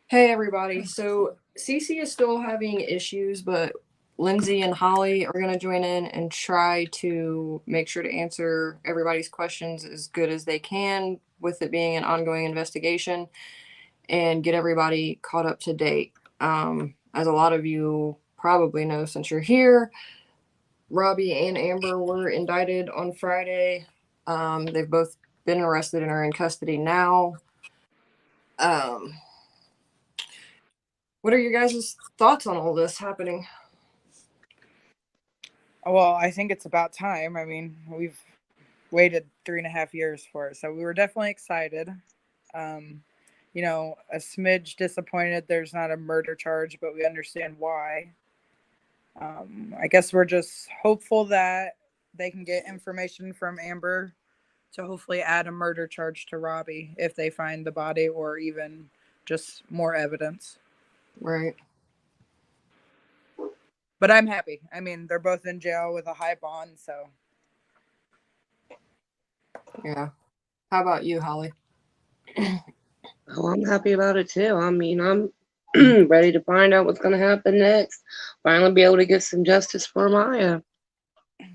Hey everybody. So Cece is still having issues, but Lindsay and Holly are going to join in and try to make sure to answer everybody's questions as good as they can, with it being an ongoing investigation, and get everybody caught up to date. As a lot of you probably know, since you're here, Robbie and Amber were indicted on Friday. They've both been arrested and are in custody now. Um, what are your guys' thoughts on all this happening? Well, I think it's about time. I mean, we've waited 3.5 years for it, so we were definitely excited. Um, a smidge disappointed there's not a murder charge, but we understand why. I guess we're just hopeful that they can get information from Amber to hopefully add a murder charge to Robbie if they find the body or even just more evidence. Right. But I'm happy. I mean, they're both in jail with a high bond, so. Yeah. How about you, Holly? Oh, I'm happy about it too. I mean, I'm ready to find out what's going to happen next. Finally be able to get some justice for Maya.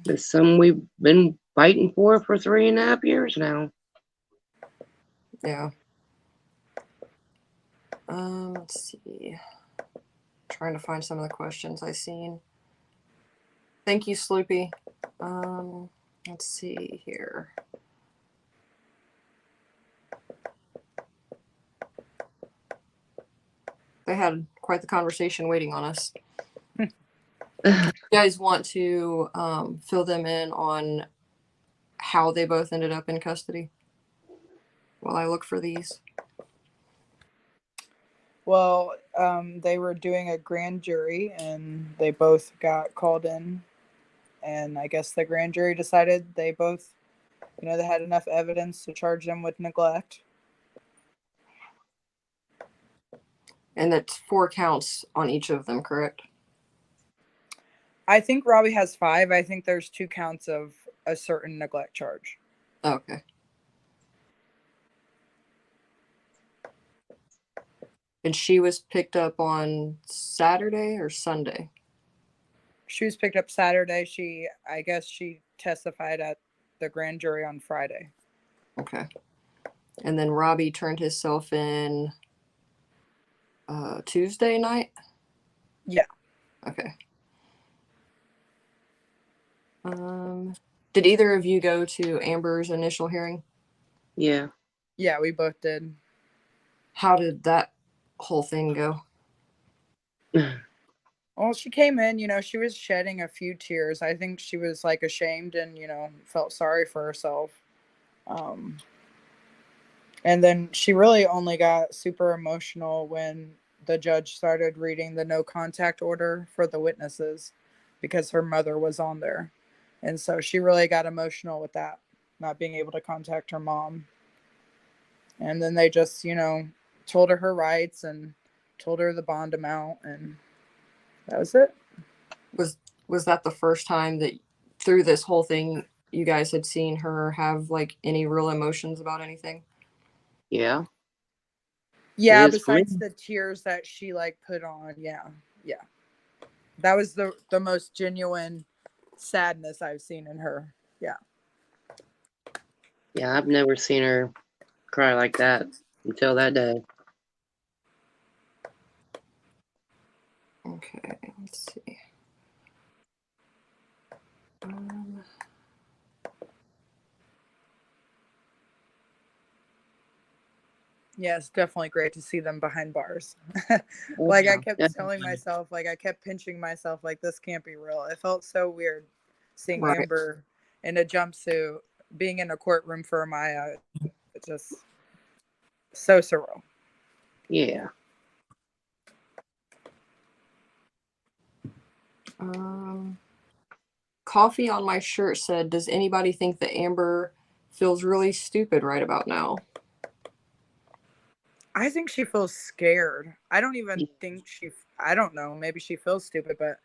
It's something we've been fighting for 3.5 years now. Yeah. Let's see. Trying to find some of the questions I seen. Thank you, Sloopy. Let's see here. They had quite the conversation waiting on us. You guys want to fill them in on how they both ended up in custody while I look for these? Well, they were doing a grand jury and they both got called in. And I guess the grand jury decided they both, they had enough evidence to charge them with neglect. And that's 4 counts on each of them, correct? I think Robbie has 5. I think there's 2 counts of a certain neglect charge. Okay. And she was picked up on Saturday or Sunday? She was picked up Saturday. I guess she testified at the grand jury on Friday. Okay. And then Robbie turned himself in Tuesday night? Yeah. Okay. Did either of you go to Amber's initial hearing? Yeah. Yeah, we both did. How did that whole thing go? Well, she came in, she was shedding a few tears. I think she was like ashamed and, felt sorry for herself. And then she really only got super emotional when the judge started reading the no contact order for the witnesses because her mother was on there. And so she really got emotional with that, not being able to contact her mom. And then they just, told her rights and told her the bond amount, and that was it. Was that the first time that through this whole thing you guys had seen her have like any real emotions about anything? Yeah. Yeah, besides the tears that she like put on. Yeah. Yeah. That was the most genuine sadness I've seen in her. Yeah. Yeah, I've never seen her cry like that until that day. Okay, let's see. Um, Yeah, it's definitely great to see them behind bars. Oh, Like I yeah, kept telling definitely. myself, like I kept pinching myself, like this can't be real. It felt so weird seeing right. Amber in a jumpsuit, being in a courtroom for Amiah. It's just so surreal. Yeah. Um, Coffee on my shirt said, "Does anybody think that Amber feels really stupid right about now?" I think she feels scared. I don't even think I don't know, maybe she feels stupid, but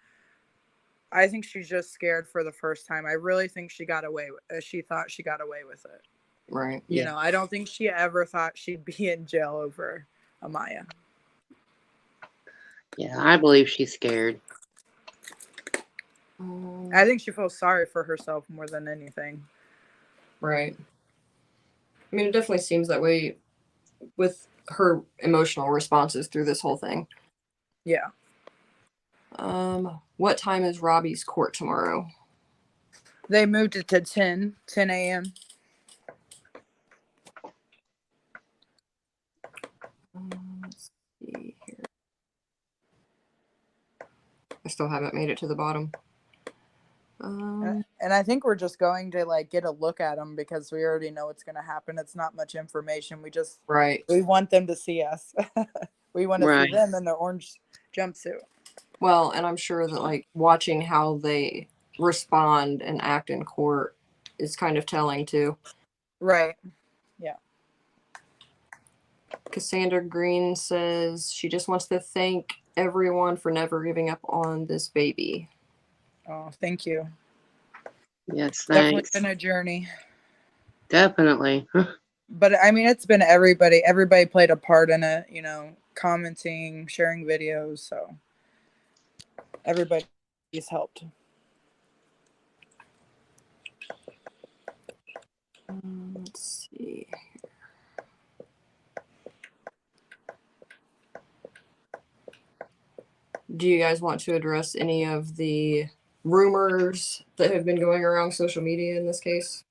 I think she's just scared for the first time. I really think she got away with she thought she got away with it. Right. Yeah. I don't think she ever thought she'd be in jail over Amiah. Yeah, I believe she's scared. I think she feels sorry for herself more than anything. Right. I mean, it definitely seems that way with her emotional responses through this whole thing. Yeah. What time is Robbie's court tomorrow? They moved it to 10 a.m. Let's see here. I still haven't made it to the bottom. And I think we're just going to like get a look at them because we already know what's going to happen. It's not much information. We want them to see us. We want to see them in the orange jumpsuit. Well, and I'm sure that like watching how they respond and act in court is kind of telling too. Right. Yeah. Cassandra Green says she just wants to thank everyone for never giving up on this baby. Oh, thank you. Yes, thanks. Definitely been a journey. Definitely. But I mean, it's been everybody. Everybody played a part in it, you know, commenting, sharing videos. So everybody's helped. Let's see. Do you guys want to address any of the rumors that have been going around social media in this case?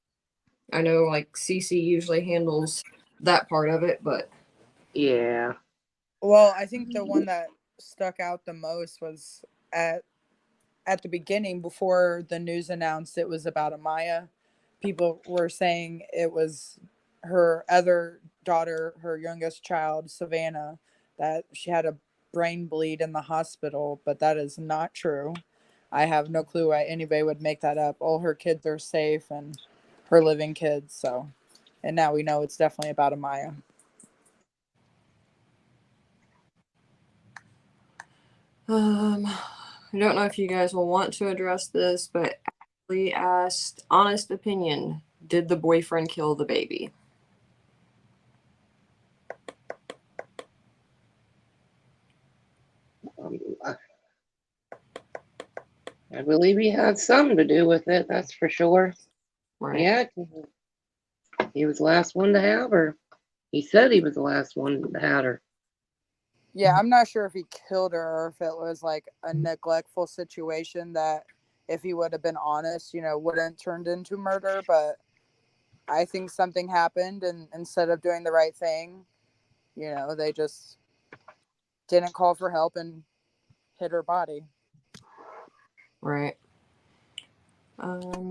I know like CC usually handles that part of it, but yeah. Well, I think the one that stuck out the most was at the beginning before the news announced it was about Amiah. People were saying it was her other daughter, her youngest child, Savannah, that she had a brain bleed in the hospital, but that is not true. I have no clue why anybody would make that up. All her kids are safe and her living kids, so and now we know it's definitely about Amiah. I don't know if you guys will want to address this, but Ashley asked, honest opinion, did the boyfriend kill the baby? I believe he had something to do with it, that's for sure. Right. Yeah, he was the last one to have her. He said he was the last one to have her. Yeah, I'm not sure if he killed her or if it was like a neglectful situation that if he would have been honest, you know, wouldn't turned into murder. But I think something happened, and instead of doing the right thing, you know, they just didn't call for help and hit her body. Right. Do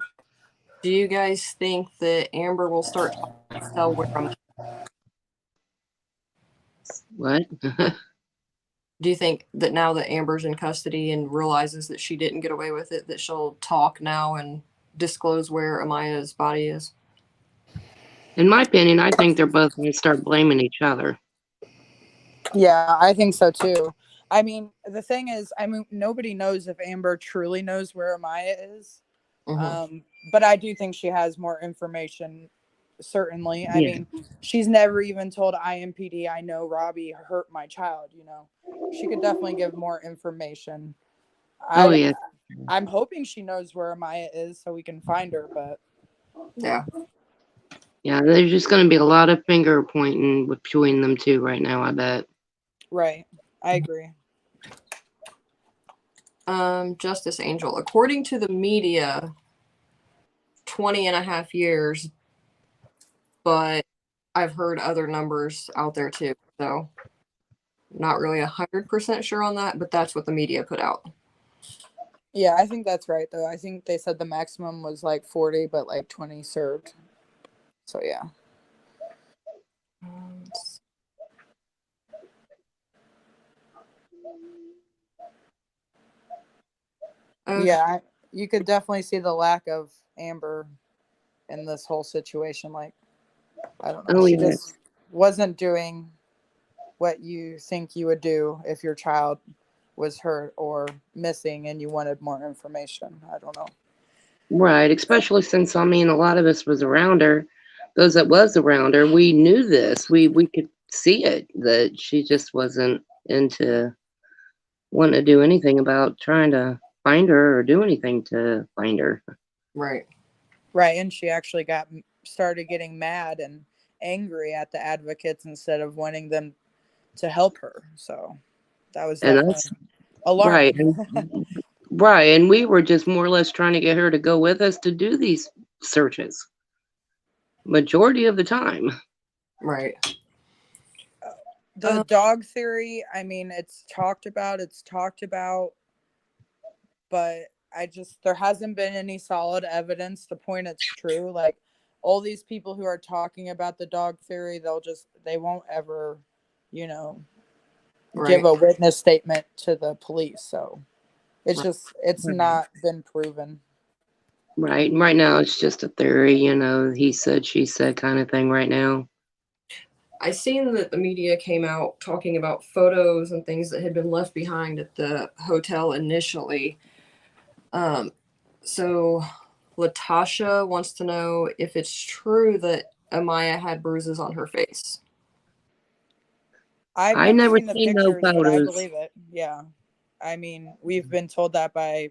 you guys think that Amber will start to tell where I'm? What? Do you think that now that Amber's in custody and realizes that she didn't get away with it, that she'll talk now and disclose where Amaya's body is? In my opinion, I think they're both going to start blaming each other. Yeah, I think so too. I mean, the thing is, I mean, nobody knows if Amber truly knows where Amiah is. Mm-hmm. But I do think she has more information. Certainly. I mean, she's never even told IMPD, I know Robbie hurt my child, you know. She could definitely give more information. Yeah. I'm hoping she knows where Amaya is so we can find her, but Yeah. Yeah, there's just going to be a lot of finger pointing between them two right now, I bet. Right. I agree. Justice Angel, according to the media, 20 and a half years, but I've heard other numbers out there too, so not really 100% sure on that, but that's what the media put out. Yeah, I think that's right though. I think they said the maximum was like 40, but like 20 served. So yeah. Yeah, you could definitely see the lack of Amber in this whole situation. Like, I don't know. She just wasn't doing what you think you would do if your child was hurt or missing and you wanted more information. I don't know. Right, especially since, I mean, a lot of us was around her. Those that was around her, we knew this. We could see it, that she just wasn't into want to do anything about trying to find her or do anything to find her. Right. Right, and she actually started getting mad and angry at the advocates instead of wanting them to help her. So that was And definitely that's right. alarming. Right. And we were just more or less trying to get her to go with us to do these searches. Majority of the time. Right. The dog theory, I mean, it's talked about, but there hasn't been any solid evidence to point it's true. Like all these people who are talking about the dog theory, they won't ever, you know, give Right. a witness statement to the police. So it's Right. it's Right. not been proven. Right. Right now it's just a theory, he said, she said kind of thing right now. I seen that the media came out talking about photos and things that had been left behind at the hotel initially. So Latasha wants to know if it's true that Amiah had bruises on her face. I've I never never seen the seen no pictures, but I photos. believe it. Yeah. I mean, we've been told that by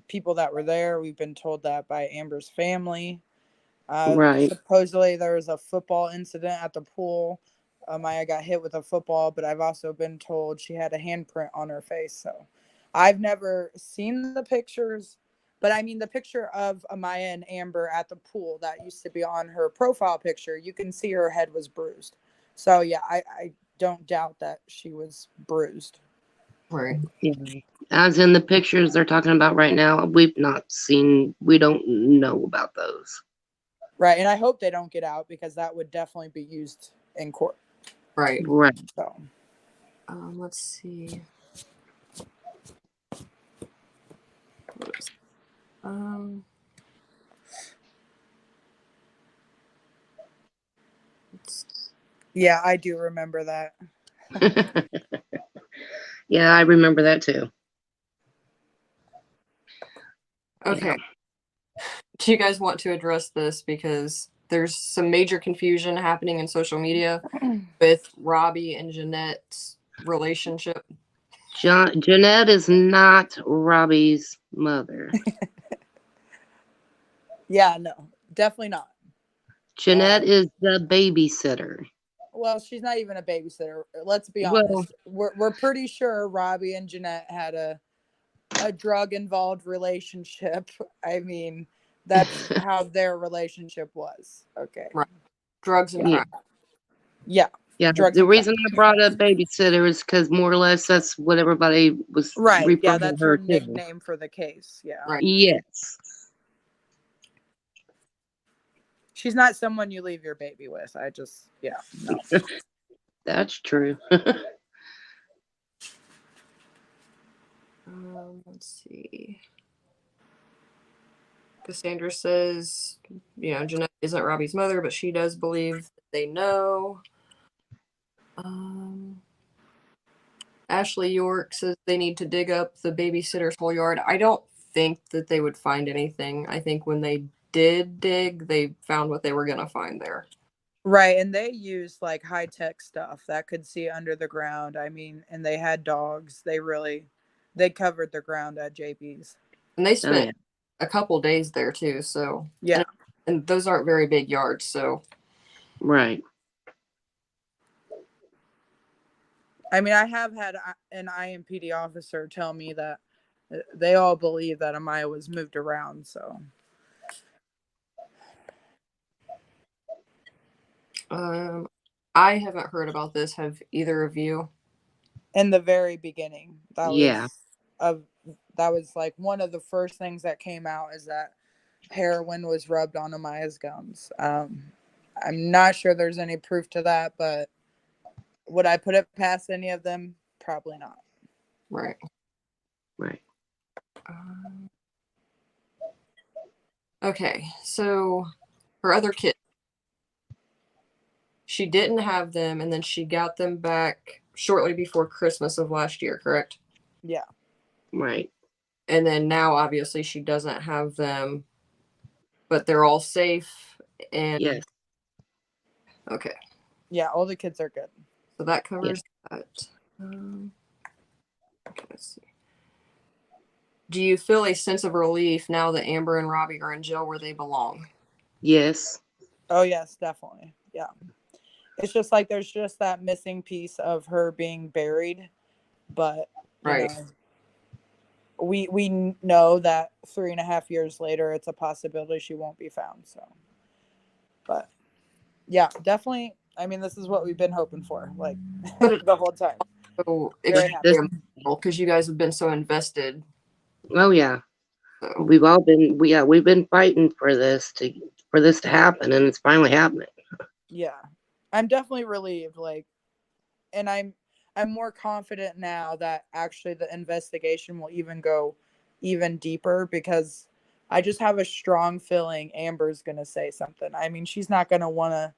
people that were there. We've been told that by Amber's family. Right. Supposedly there was a football incident at the pool. Maya got hit with a football, but I've also been told she had a handprint on her face. So I've never seen the pictures, but I mean, the picture of Amaya and Amber at the pool that used to be on her profile picture, you can see her head was bruised. So yeah, I don't doubt that she was bruised. Right. Yeah. As in the pictures they're talking about right now, we don't know about those. Right. And I hope they don't get out because that would definitely be used in court. Right. Right. So Let's see. Um, yeah, I do remember that. Yeah, I remember that too. okay. Yeah. Do you guys want to address this? Because there's some major confusion happening in social media with Robbie and Jeanette's relationship. Jeanette is not Robbie's mother. Yeah, no, definitely not. Jeanette is the babysitter. Well, she's not even a babysitter. Let's be Well, honest. We're pretty sure Robbie and Jeanette had a drug involved relationship. I mean, that's how their relationship was. Okay. Right. Drugs and Yeah. crime. Yeah. yeah. Drugs The and reason crime. I brought up babysitter is because more or less that's what everybody was Right. Yeah, referring to that's her her to. nickname for the case. Yeah. Right. Yes. She's not someone you leave your baby with. No. That's true. Let's see. Cassandra says, Jeanette isn't Robbie's mother, but she does believe that they know. Ashley York says they need to dig up the babysitter's whole yard. I don't think that they would find anything. I think when they did dig, they found what they were going to find there. Right, and they used like high tech stuff that could see under the ground. I mean, and they had dogs. They covered the ground at JB's. And they spent a couple days there too. So yeah, and those aren't very big yards. So right. I mean, I have had an IMPD officer tell me that they all believe that Amiah was moved around. So I haven't heard about this. Have either of you? in the very beginning, that Yeah. was like one of the first things that came out is that heroin was rubbed on Amiah's gums. I'm not sure there's any proof to that, but would I put it past any of them? Probably not. Right. Right. Okay, so her other kids, she didn't have them, and then she got them back shortly before Christmas of last year, correct? Yeah. Right. And then now, obviously, she doesn't have them, but they're all safe. And Yes. okay. Yeah, all the kids are good. So that covers that. Okay, let's see. Do you feel a sense of relief now that Amber and Robbie are in jail where they belong? Yes. Oh yes, definitely. Yeah. It's just like there's just that missing piece of her being buried, but you Right. know, we know that 3.5 years later, it's a possibility she won't be found. So, but yeah, definitely. I mean, this is what we've been hoping for, like But it the whole time. also Very This, happy. extremely emotional because you guys have been so invested. oh yeah, So we've all been we've been fighting for this to happen, and it's finally happening. Yeah, I'm definitely relieved. Like, and I'm more confident now that actually the investigation will even go even deeper because I just have a strong feeling Amber's gonna say something. I mean, she's not gonna wanna.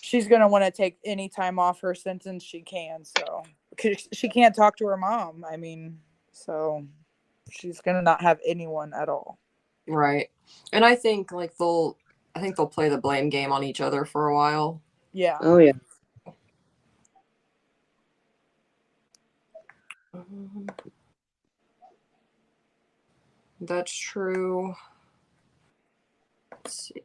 She's gonna want to take any time off her sentence she can. So 'cause she can't talk to her mom. I mean, so she's gonna not have anyone at all. right. And I think they'll play the blame game on each other for a while. Yeah. Oh yeah. Um, That's true. Let's see.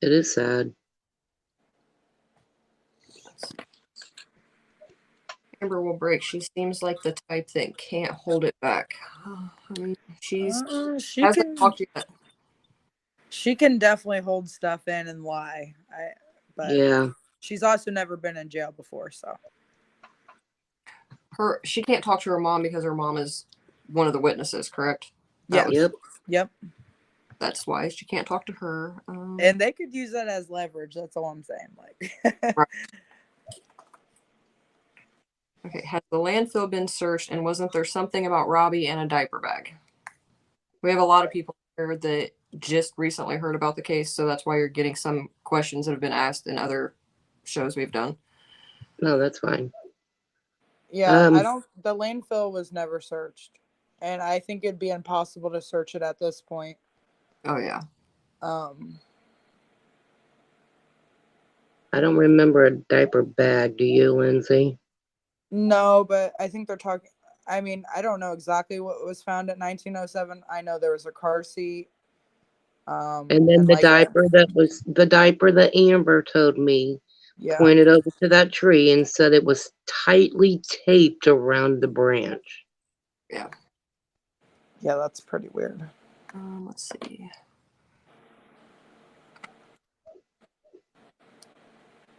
It is sad. Amber will break. She seems like the type that can't hold it back. I mean, she's She hasn't can. talked yet. She can definitely hold stuff in and lie. But Yeah. she's also never been in jail before. So She can't talk to her mom because her mom is one of the witnesses, correct? That was yes. Yep. Yep. That's why she can't talk to her. And they could use that as leverage. That's all I'm saying. Like. Right. Okay, has the landfill been searched and wasn't there something about Robbie and a diaper bag? We have a lot of people here that just recently heard about the case, so that's why you're getting some questions that have been asked in other shows we've done. No, that's fine. Yeah, I don't. The landfill was never searched, and I think it'd be impossible to search it at this point. Oh yeah. Um, I don't remember a diaper bag. Do you, Lindsay? no, but I think they're talking. I mean, I don't know exactly what was found at 1907. I know there was a car seat. And then And like, the diaper that Amber told me yeah, pointed over to that tree and said it was tightly taped around the branch. Yeah. yeah, that's pretty weird. Let's see.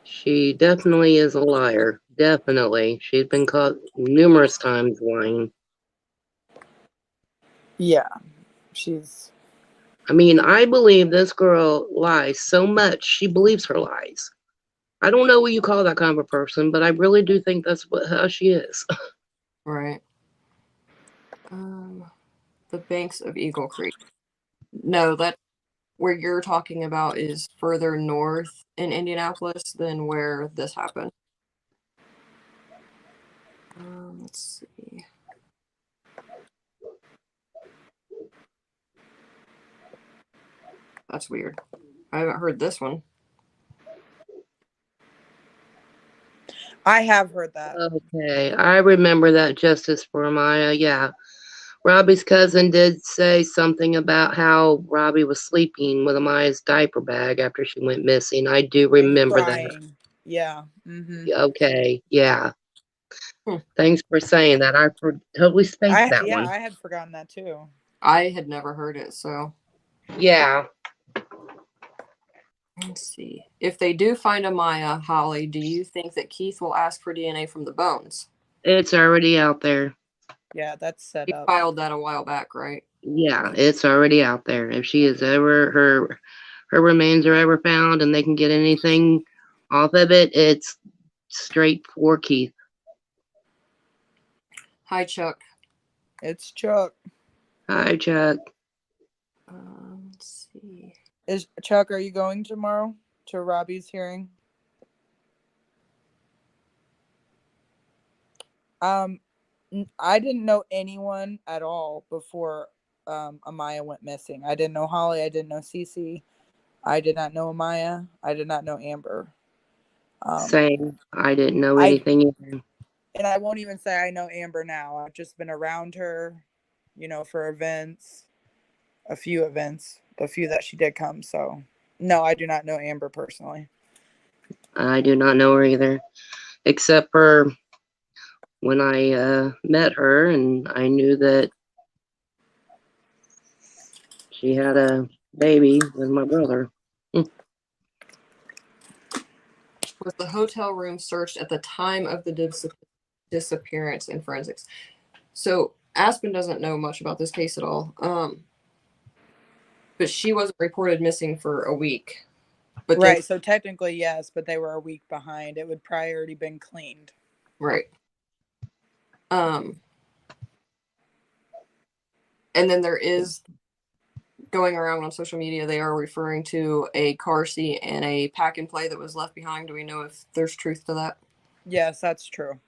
She definitely is a liar. Definitely. She's been caught numerous times lying. Yeah, she's. I mean, I believe this girl lies so much, she believes her lies. I don't know what you call that kind of a person, but I really do think that's how she is. Right. The banks of Eagle Creek. No, that where you're talking about is further north in Indianapolis than where this happened. Let's see. That's weird. I haven't heard this one. I have heard that. Okay, I remember that Justice for Amiah. Yeah. Robbie's cousin did say something about how Robbie was sleeping with Amaya's diaper bag after she went missing. I do And remember that. crying. Yeah. Mm-hmm. Okay, yeah. Hmm. Thanks for saying that. I totally spaced that one. I had forgotten that too. I had never heard it, so Yeah. let's see. If they do find Amaya, Holly, do you think that Keith will ask for DNA from the bones? It's already out there. Yeah, that's set He up. filed that a while back, right? Yeah, it's already out there. If she is ever her remains are ever found and they can get anything off of it, it's straight for Keith. Hi, Chuck. It's Chuck. Hi, Chuck. Let's see. Is Chuck? Are you going tomorrow to Robbie's hearing? I didn't know anyone at all before Amaya went missing. I didn't know Holly. I didn't know Cece. I did not know Amiah. I did not know Amber. Same. I didn't know I anything either. and I won't even say I know Amber now. I've just been around her, for events, a few events, the few that she did come. So, no, I do not know Amber personally. I do not know her either, except for when I met her and I knew that she had a baby with my brother. Was the hotel room searched at the time of the disappearance in forensics? So Aspen doesn't know much about this case at all. But she wasn't reported missing for a week. But Right. So technically, yes, but they were a week behind. It would probably already been cleaned. Right. And then there is going around on social media, they are referring to a car seat and a pack and play that was left behind. Do we know if there's truth to that? Yes, that's true.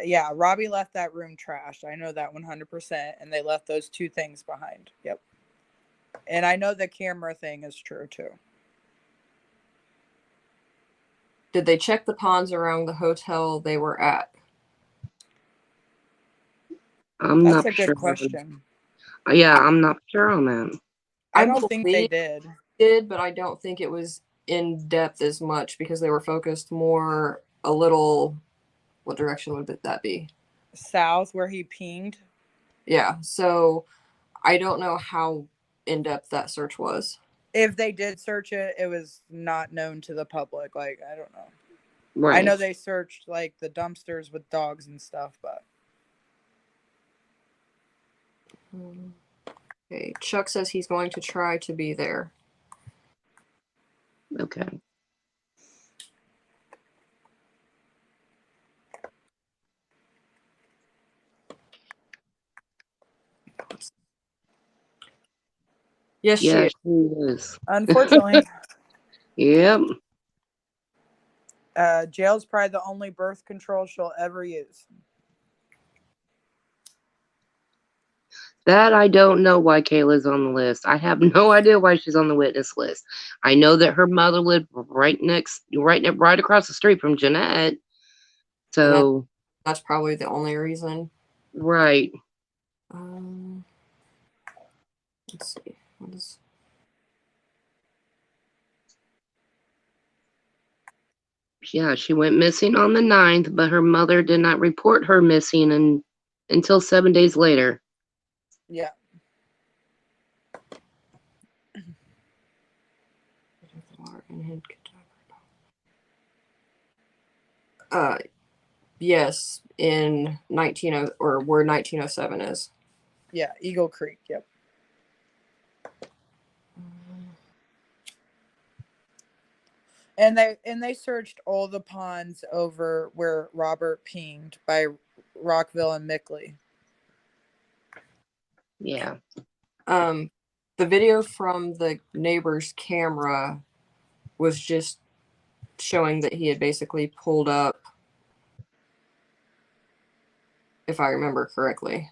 Yeah, Robbie left that room trashed. I know that 100%. And they left those two things behind. Yep. And I know the camera thing is true too. Did they check the ponds around the hotel they were at? That's a good question. Yeah, I'm not sure on that. I don't think they did, but I don't think it was in depth as much because they were focused more a little. What direction would that be? South, where he pinged. Yeah, so I don't know how in depth that search was. If they did search it, it was not known to the public. Like, I don't know. Right. I know they searched like the dumpsters with dogs and stuff, but. Okay, Chuck says he's going to try to be there. Okay. Yes, yeah, she is. Unfortunately. Yep. Jail's probably the only birth control she'll ever use. That I don't know why Kayla's on the list. I have no idea why she's on the witness list. I know that her mother lived right across the street from Jeanette. So that's probably the only reason. Right. Let's see. What is... Yeah, she went missing on the 9th, but her mother did not report her missing until 7 days later. Yeah. Yes, in where 1907 is. Yeah, Eagle Creek. Yep. And they searched all the ponds over where Robert pinged by Rockville and Mickley. Yeah. The video from the neighbor's camera was just showing that he had basically pulled up, if I remember correctly.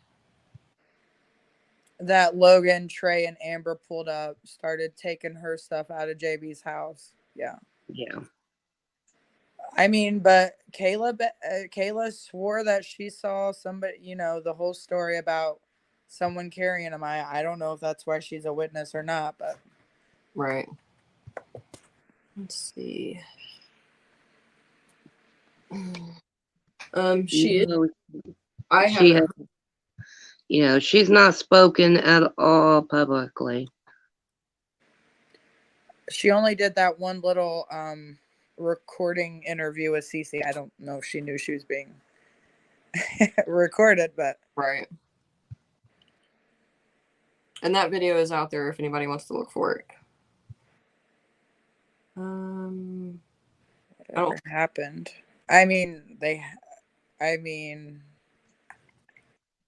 That Logan, Trey, and Amber pulled up, started taking her stuff out of JB's house. Yeah. Yeah. I mean, but Kayla swore that she saw somebody, the whole story about someone carrying him. I don't know if that's why she's a witness or not, but. Right. Let's see. She is. She's not spoken at all publicly. She only did that one little recording interview with Cece. I don't know if she knew she was being recorded, but right. And that video is out there if anybody wants to look for it. Whatever happened. I mean,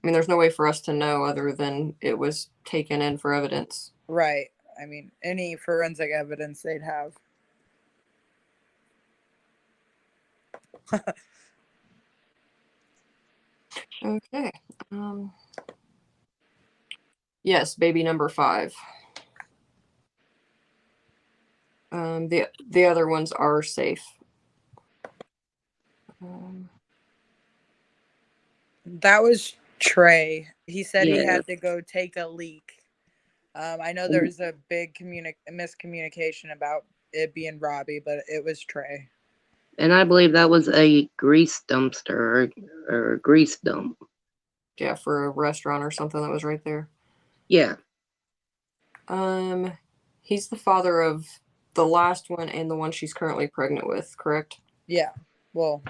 there's no way for us to know other than it was taken in for evidence. Right. I mean, any forensic evidence they'd have. Okay. Yes, baby number 5. The other ones are safe. That was Trey. He said he Yeah. had to go take a leak. I know there was a big miscommunication about it being Robbie, but it was Trey. And I believe that was a grease dumpster or a grease dump. Yeah, for a restaurant or something that was right there. Yeah. He's the father of the last one and the one she's currently pregnant with, correct? Yeah. Well,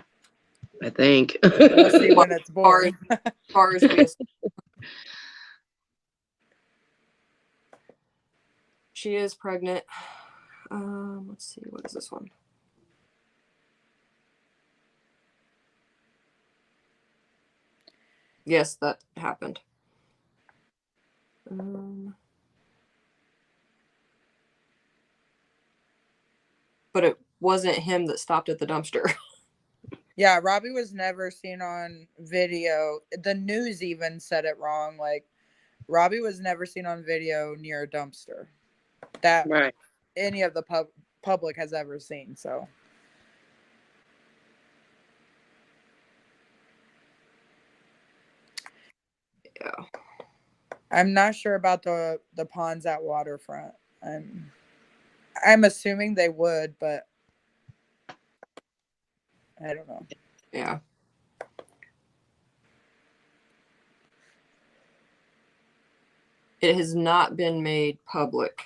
I think. we'll see when it's born. As far as we she is pregnant. Let's see, what is this one? Yes, that happened. But it wasn't him that stopped at the dumpster. Yeah, Robbie was never seen on video. The news even said it wrong. Like, Robbie was never seen on video near a dumpster that Right. any of the public has ever seen. So, Yeah. I'm not sure about the ponds at Waterfront. I'm assuming they would, but I don't know. Yeah. It has not been made public.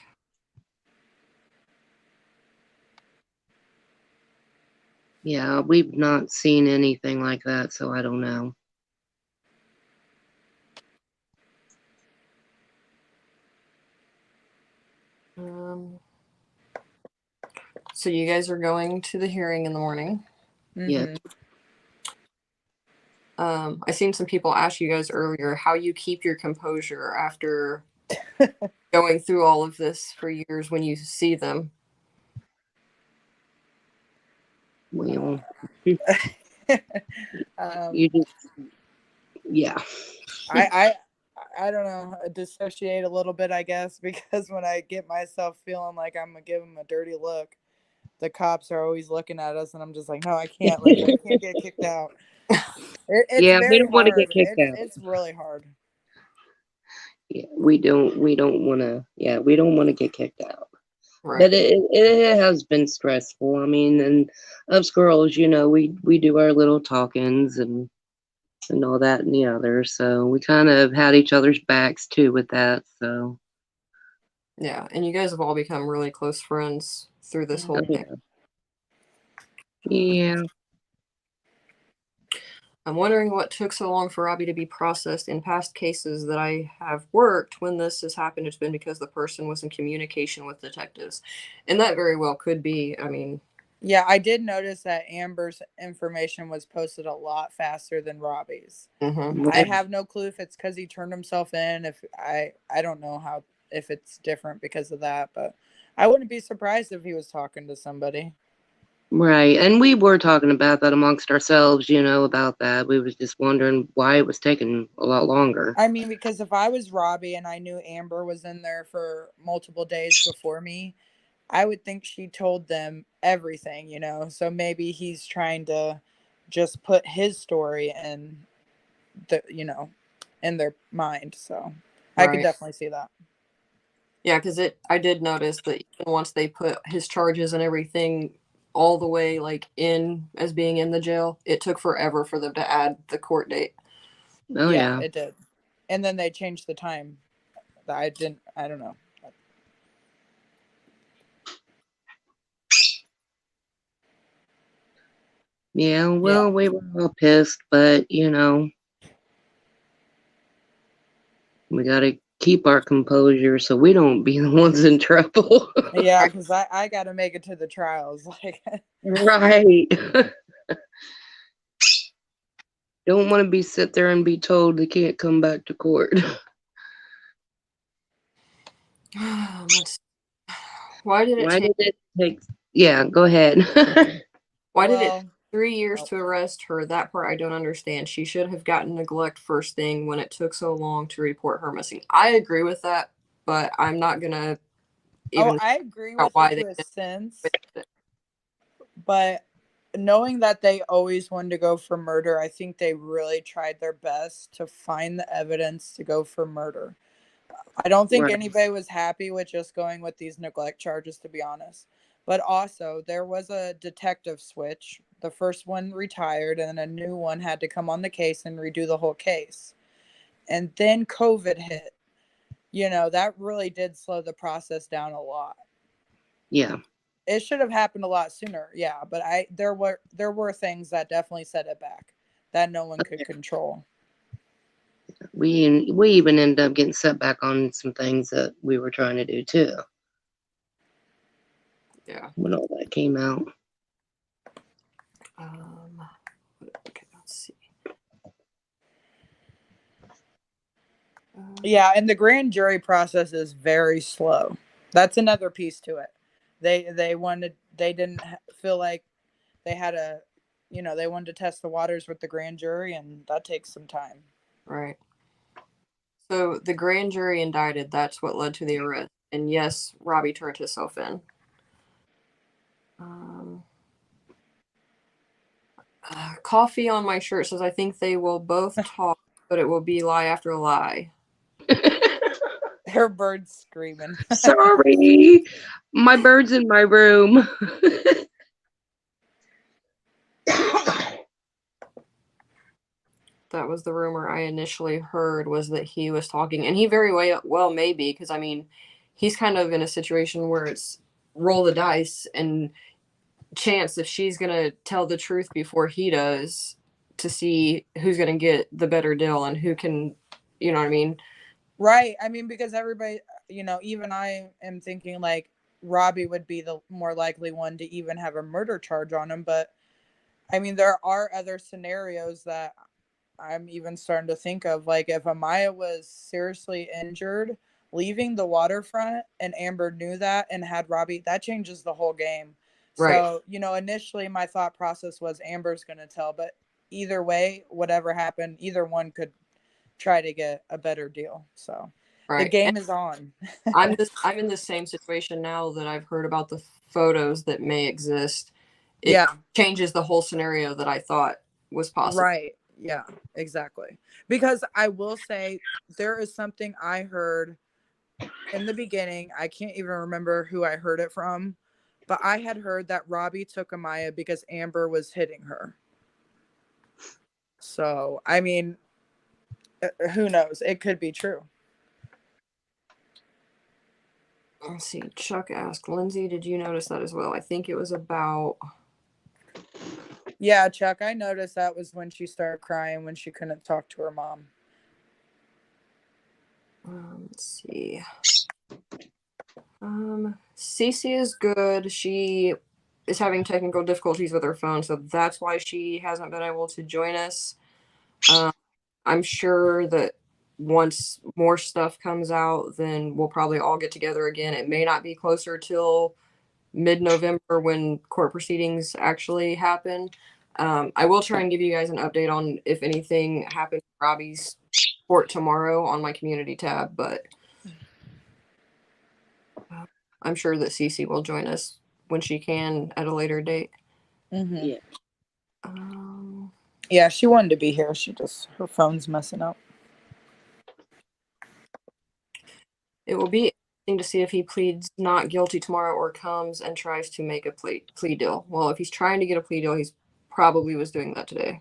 Yeah, we've not seen anything like that, so I don't know. So you guys are going to the hearing in the morning. Mm-hmm. Yeah. I seen some people ask you guys earlier how you keep your composure after going through all of this for years when you see them. Well, you just, yeah. I don't know, dissociate a little bit, I guess, because when I get myself feeling like I'm gonna give them a dirty look, the cops are always looking at us, and I'm just like, no, I can't. Like, I can't get kicked out. It's Yeah, we very don't want to hard. get kicked out. It's really hard. Yeah, we don't want to. Yeah, we don't want to get kicked out. Right. But it has been stressful. I mean, and us girls, we do our little talkings and all that and the other. So we kind of had each other's backs too with that. So Yeah, and you guys have all become really close friends through this whole thing. Yeah. I'm wondering what took so long for Robbie to be processed. In past cases that I have worked, when this has happened, it's been because the person was in communication with detectives. And that very well could be. I mean, yeah, I did notice that Amber's information was posted a lot faster than Robbie's. Mm-hmm. I have no clue if it's because he turned himself in. If I don't know how, if it's different because of that, but I wouldn't be surprised if he was talking to somebody. Right. And we were talking about that amongst ourselves, about that. We was just wondering why it was taking a lot longer. I mean, because if I was Robbie and I knew Amber was in there for multiple days before me, I would think she told them everything, So maybe he's trying to just put his story in in their mind. So I could definitely see that. Yeah, because I did notice that even once they put his charges and everything all the way like in as being in the jail, it took forever for them to add the court date. Oh yeah. It did. And then they changed the time. I don't know. Yeah, well, we were all pissed, but we gotta keep our composure so we don't be the ones in trouble. Yeah, because I gotta make it to the trials. Like, right. Don't want to sit there and be told they can't come back to court. Why did it take? Yeah, go ahead. Why did it 3 years to arrest her. That part I don't understand. She should have gotten neglect first thing when it took so long to report her missing. I agree with that, but I'm not gonna even I agree out with why it they to a did sense, it. but knowing that they always wanted to go for murder, I think they really tried their best to find the evidence to go for murder. I don't think Right. anybody was happy with just going with these neglect charges, to be honest. But also, there was a detective switch. The first one retired, and a new one had to come on the case and redo the whole case. And then COVID hit. That really did slow the process down a lot. Yeah. It should have happened a lot sooner, yeah. But there were things that definitely set it back that no one could control. We even ended up getting set back on some things that we were trying to do too. Yeah. When all that came out. Okay, let's see. Yeah, and the grand jury process is very slow. That's another piece to it. They didn't feel like they had they wanted to test the waters with the grand jury, and that takes some time. Right. So the grand jury indicted. That's what led to the arrest. And yes, Robbie turned himself in. Coffee on my shirt says, I think they will both talk, but it will be lie after lie. Her bird's screaming. Sorry. My bird's in my room. That was the rumor I initially heard, was that he was talking. And he very well may be, because, I mean, he's kind of in a situation where it's roll the dice and chance if she's going to tell the truth before he does, to see who's going to get the better deal and who can, you know what I mean? Right. I mean, because everybody, even I am thinking like Robbie would be the more likely one to even have a murder charge on him. But I mean, there are other scenarios that I'm even starting to think of. Like if Amiah was seriously injured, leaving the waterfront, and Amber knew that and had Robbie, that changes the whole game. Right. So, initially my thought process was Amber's going to tell, but either way, whatever happened, either one could try to get a better deal. So the Right. game is on. I'm in the same situation now that I've heard about the photos that may exist. It Yeah. changes the whole scenario that I thought was possible. Right. Yeah, exactly. Because I will say there is something I heard in the beginning. I can't even remember who I heard it from, but I had heard that Robbie took Amiah because Amber was hitting her. So, I mean, who knows? It could be true. Let's see. Chuck asked, Lindsay, did you notice that as well? I think it was about... Yeah, Chuck, I noticed that was when she started crying when she couldn't talk to her mom. Let's see. Cece is good. She is having technical difficulties with her phone, so that's why she hasn't been able to join us. I'm sure that once more stuff comes out, then we'll probably all get together again. It may not be closer till mid-November when court proceedings actually happen. I will try and give you guys an update on if anything happens to Robbie's court tomorrow on my community tab, but I'm sure that Cece will join us when she can at a later date. Mm-hmm. Yeah. Yeah, she wanted to be here. Her phone's messing up. It will be interesting to see if he pleads not guilty tomorrow or comes and tries to make a plea deal. Well, if he's trying to get a plea deal, he's probably was doing that today.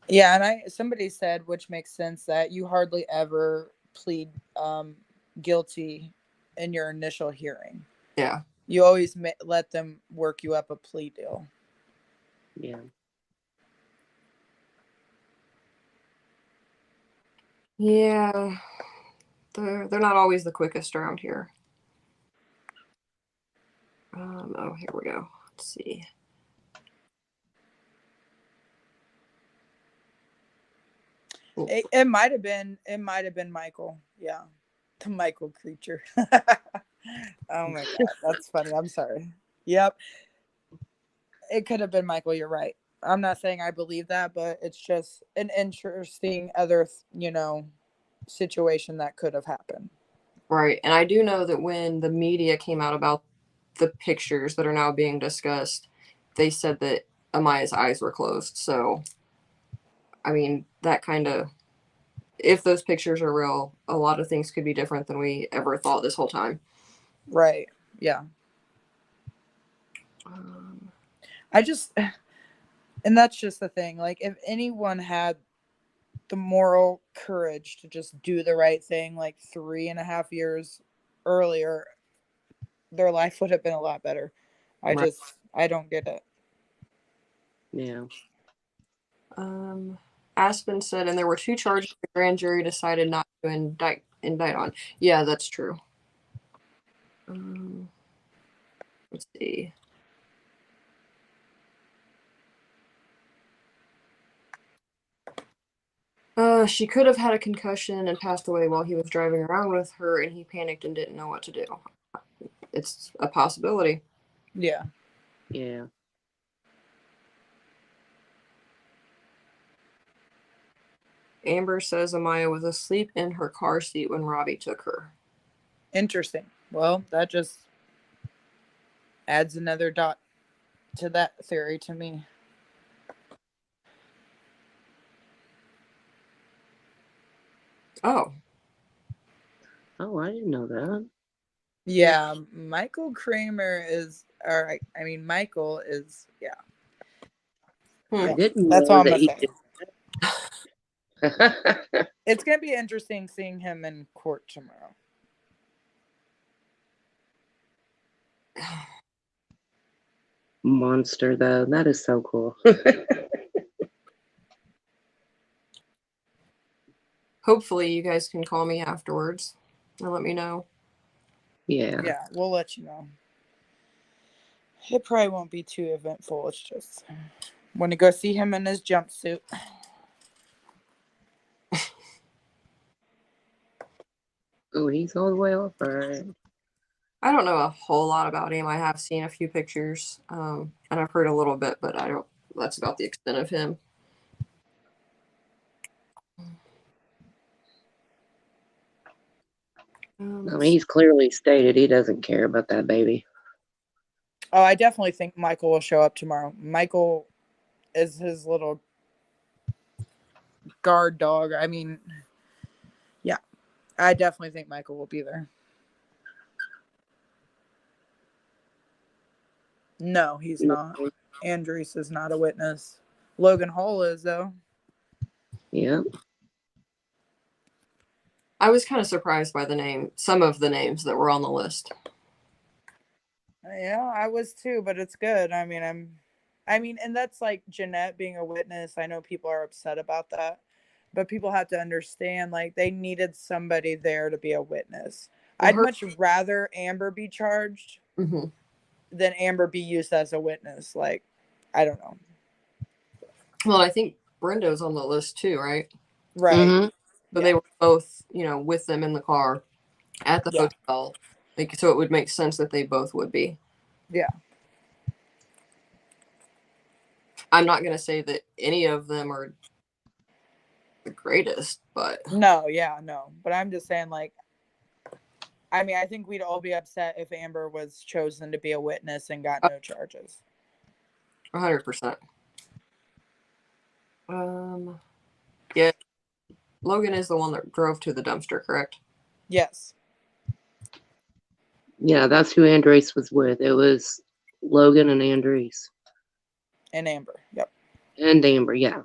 Yeah, and somebody said, which makes sense, that you hardly ever plead guilty in your initial hearing. Yeah. You always let them work you up a plea deal. Yeah. Yeah. They're not always the quickest around here. Oh, here we go. Let's see. It might have been Michael. Yeah. The Michael creature. Oh my God. That's funny. I'm sorry. Yep. It could have been Michael. You're right. I'm not saying I believe that, but it's just an interesting other, situation that could have happened. Right. And I do know that when the media came out about the pictures that are now being discussed, they said that Amaya's eyes were closed. So, I mean, that kind of, if those pictures are real, a lot of things could be different than we ever thought this whole time. Right. Yeah. I just, and that's just the thing. Like, if anyone had the moral courage to just do the right thing, like 3.5 years earlier, their life would have been a lot better. Right. I don't get it. Yeah. Aspen said, and there were 2 charges the grand jury decided not to indict on. Yeah, that's true. Let's see. She could have had a concussion and passed away while he was driving around with her, and he panicked and didn't know what to do. It's a possibility. Yeah. Yeah. Amber says Amaya was asleep in her car seat when Robbie took her. Interesting. Well, that just adds another dot to that theory to me. Oh. Oh, I didn't know that. Yeah, Michael Kramer is, or Michael is, yeah. I didn't That's all know I'm that gonna he say. did. It's gonna be interesting seeing him in court tomorrow. Monster, though. That is so cool. Hopefully, you guys can call me afterwards and let me know. Yeah. Yeah, we'll let you know. It probably won't be too eventful. It's just want to go see him in his jumpsuit. Oh, he's all the way off. All right. I don't know a whole lot about him. I have seen a few pictures, and I've heard a little bit, but I don't. That's about the extent of him. I mean, he's clearly stated he doesn't care about that baby. Oh, I definitely think Michael will show up tomorrow. Michael is his little guard dog. I mean, yeah, I definitely think Michael will be there. No, he's not. Andres is not a witness. Logan Hall is, though. Yeah. I was kind of surprised by some of the names that were on the list. Yeah, I was too, but it's good. And that's like Jeanette being a witness. I know people are upset about that, but people have to understand, like, they needed somebody there to be a witness. Well, I'd much rather Amber be charged than Amber be used as a witness. Like, I don't know. Well, I think Brenda's on the list too, right? Right. Mm-hmm. But they were both, with them in the car at the hotel. So it would make sense that they both would be. Yeah. I'm not going to say that any of them are the greatest, but No. But I'm just saying, like, I think we'd all be upset if Amber was chosen to be a witness and got no charges. 100%. Yeah. Logan is the one that drove to the dumpster, correct? Yes. Yeah, that's who Andres was with. It was Logan and Andres. And Amber. Yep. And Amber, yeah.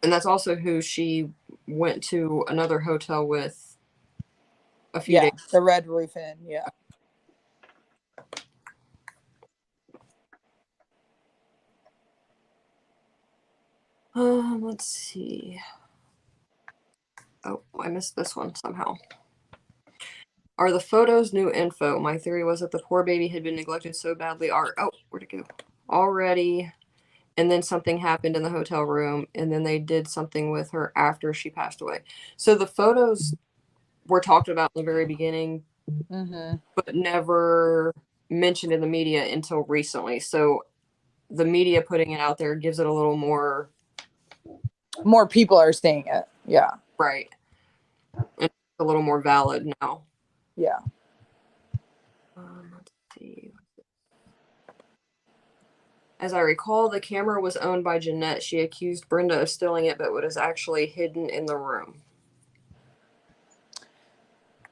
And that's also who she went to another hotel with a few days. The Red Roof Inn, yeah. Let's see. Oh, I missed this one somehow. Are the photos new info? My theory was that the poor baby had been neglected so badly. Where'd it go? Already. And then something happened in the hotel room, and then they did something with her after she passed away. So the photos were talked about in the very beginning, Mm-hmm. but never mentioned in the media until recently. So the media putting it out there gives it a little more More people are saying it. Yeah. right and a little more valid now. Yeah. Let's see. As I recall, the camera was owned by Jeanette. She accused Brenda of stealing it, but was actually hidden in the room.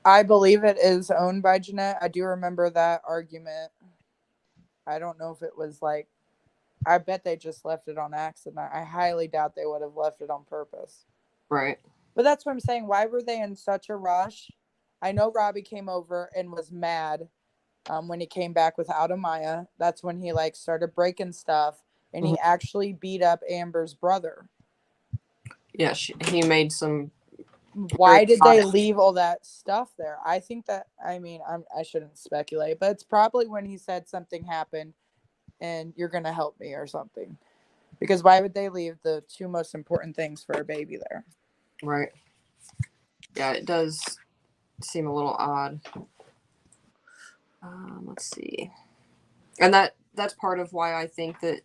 I believe it is owned by Jeanette. I do remember that argument. I don't know if it was like, I bet they just left it on accident. I highly doubt they would have left it on purpose. Right. But that's what I'm saying. Why were they in such a rush? I know Robbie came over and was mad when he came back without Amiah. That's when he like started breaking stuff, and he actually beat up Amber's brother. Yeah, he made some. Why did they leave all that stuff there? I think that, I mean, I shouldn't speculate, but it's probably when he said something happened and you're going to help me or something. Because why would they leave the two most important things for a baby there? Right. Yeah, it does seem a little odd. Let's see. And that's part of why I think that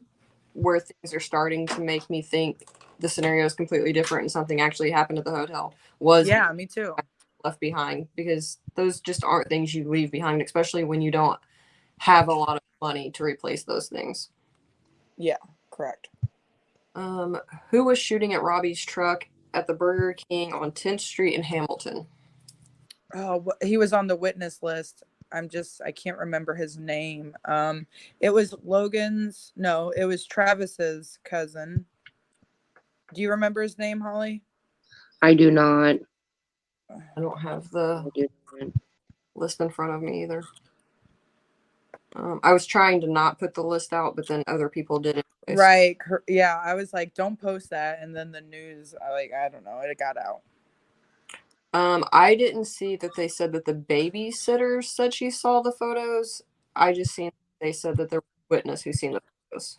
where things are starting to make me think the scenario is completely different and something actually happened at the hotel was Me too. left behind, because those just aren't things you leave behind, especially when you don't have a lot of money to replace those things. Yeah, correct. Who was shooting at Robbie's truck at the Burger King on 10th Street in Hamilton? Oh, he was on the witness list. I can't remember his name. It was it was Travis's cousin. Do you remember his name, Holly? I do not. I don't have the list in front of me either. I was trying to not put the list out, but then other people did it. Right. Yeah. I was like, don't post that. And then the news, I don't know, it got out. I didn't see that they said that the babysitter said she saw the photos. I just seen they said that there was a witness who seen the photos.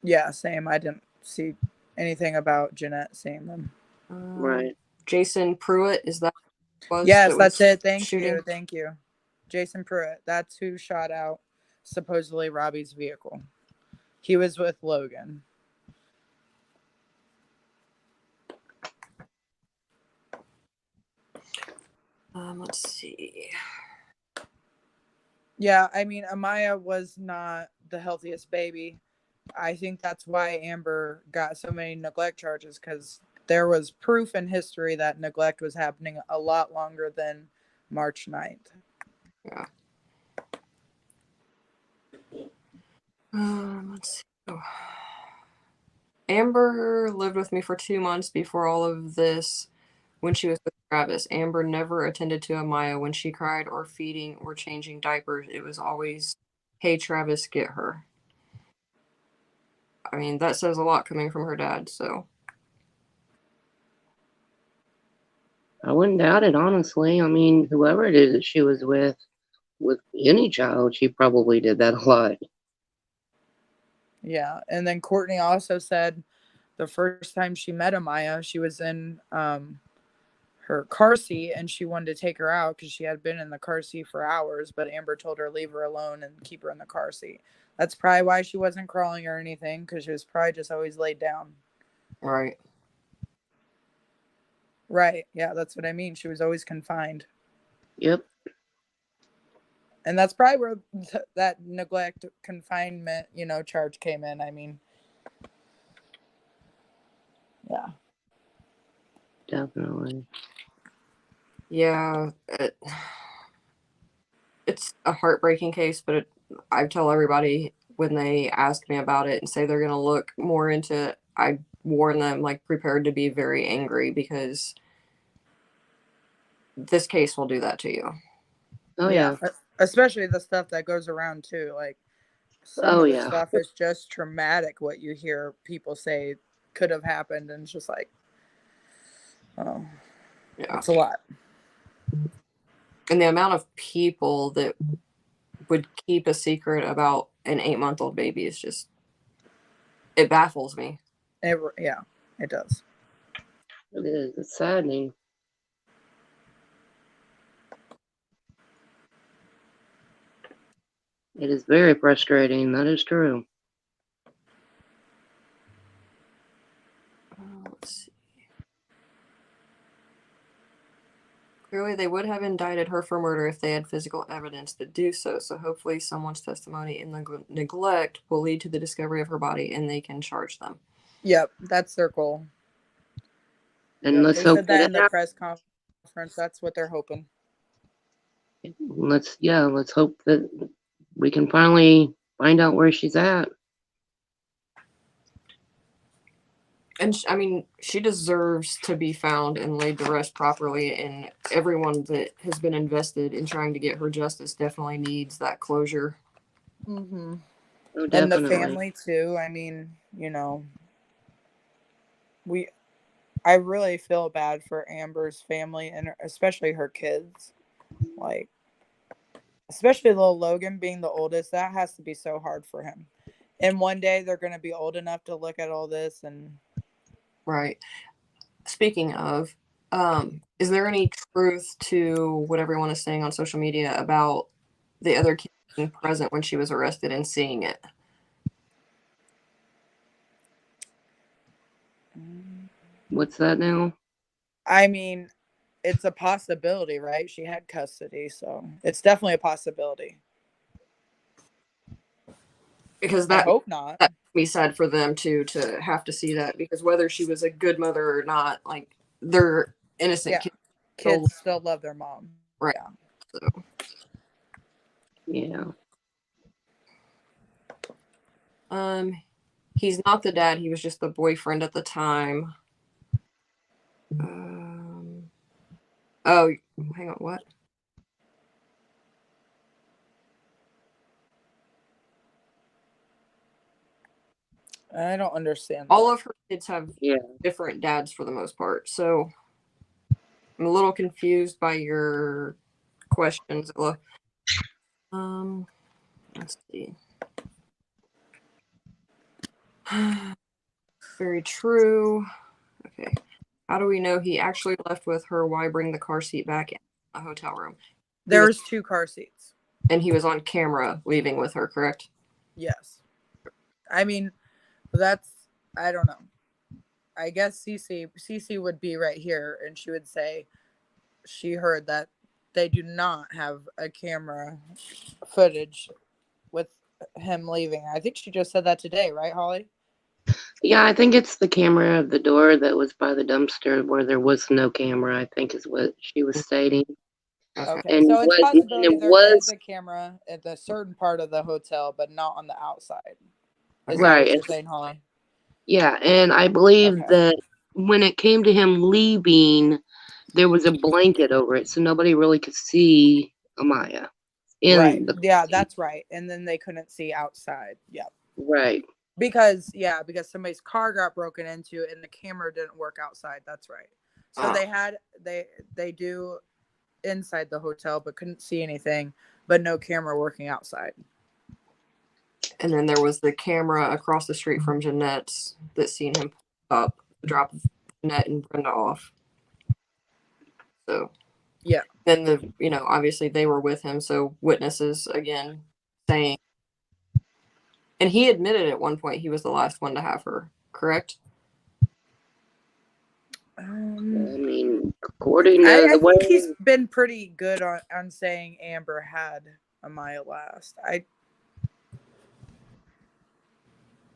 Yeah, same. I didn't see anything about Jeanette seeing them. Right. Jason Pruitt, is that was? Yes, that's it. Thank shooting? you. Thank you. Jason Pruitt. That's who shot out supposedly Robbie's vehicle. He was with Logan. Let's see. Yeah, I mean, Amiah was not the healthiest baby. I think that's why Amber got so many neglect charges, because there was proof in history that neglect was happening a lot longer than March 9th. Yeah. Let's see. Oh. Amber lived with me for 2 months before all of this when she was with Travis. Amber never attended to Amiah when she cried or feeding or changing diapers. It was always, hey, Travis, get her. I mean, that says a lot coming from her dad, so. I wouldn't doubt it, honestly. I mean, whoever it is that she was with any child, she probably did that a lot. Yeah, and then Courtney also said the first time she met Amiah, she was in her car seat and she wanted to take her out because she had been in the car seat for hours, but Amber told her leave her alone and keep her in the car seat. That's probably why she wasn't crawling or anything, because she was probably just always laid down. Right. Right. Yeah, that's what I mean. She was always confined. Yep. And that's probably where that neglect confinement, charge came in. I mean, yeah. Definitely. Yeah. It's a heartbreaking case, but I tell everybody when they ask me about it and say they're going to look more into it, I warn them, like, prepared to be very angry, because this case will do that to you. Oh, yeah. Especially the stuff that goes around, too. Like, some of the stuff is just traumatic, what you hear people say could have happened. And it's just like, oh, yeah. It's a lot. And the amount of people that would keep a secret about an 8-month-old baby is just, it baffles me. Yeah, it does. It is. It's saddening. It is very frustrating. That is true. Let's see. Clearly, they would have indicted her for murder if they had physical evidence to do so. So hopefully someone's testimony in the neglect will lead to the discovery of her body and they can charge them. Yep, that's their goal. And Yep, let's they hope said that in the happens. press conference. That's what they're hoping. Let's hope that we can finally find out where she's at. And I mean, she deserves to be found and laid to rest properly. And everyone that has been invested in trying to get her justice definitely needs that closure. Mm-hmm. Oh, And the definitely. family too. I mean, I really feel bad for Amber's family and especially her kids. Like, especially little Logan being the oldest, that has to be so hard for him. And one day they're going to be old enough to look at all this and. Right. Speaking of, is there any truth to what everyone is saying on social media about the other kid being present when she was arrested and seeing it? What's that now? I mean, it's a possibility, right? She had custody, so it's definitely a possibility. Because I that hope not. would be sad for them too to have to see that, because whether she was a good mother or not, like, they're innocent kids. Kids still love their mom. Right. Yeah. So. Yeah. He's not the dad. He was just the boyfriend at the time. Oh, hang on. What? I don't understand. All of her kids have Yeah. different dads for the most part. So I'm a little confused by your questions. Let's see. Very true. Okay. How do we know he actually left with her? Why bring the car seat back in a hotel room? There was 2 car seats. And he was on camera leaving with her, correct? Yes. I mean, I don't know. I guess Cece would be right here and she would say she heard that they do not have a camera footage with him leaving. I think she just said that today, right, Holly? Yeah, I think it's the camera of the door that was by the dumpster where there was no camera, I think is what she was stating. Okay, And so it's possibility there is was a camera at a certain part of the hotel, but not on the outside. Is that right. what you're saying, Holly? Yeah, and I believe Okay. that when it came to him leaving, there was a blanket over it, so nobody really could see Amiah in Right. the Yeah, that's right. And then they couldn't see outside. Yep. right. Because somebody's car got broken into and the camera didn't work outside. That's right. So they do inside the hotel but couldn't see anything, but no camera working outside. And then there was the camera across the street from Jeanette's that seen him up, drop Jeanette and Brenda off. So yeah. Then obviously they were with him, so witnesses again saying, and he admitted at one point he was the last one to have her, correct? I mean, according to I the way think he's been pretty good on saying Amber had Amiah last.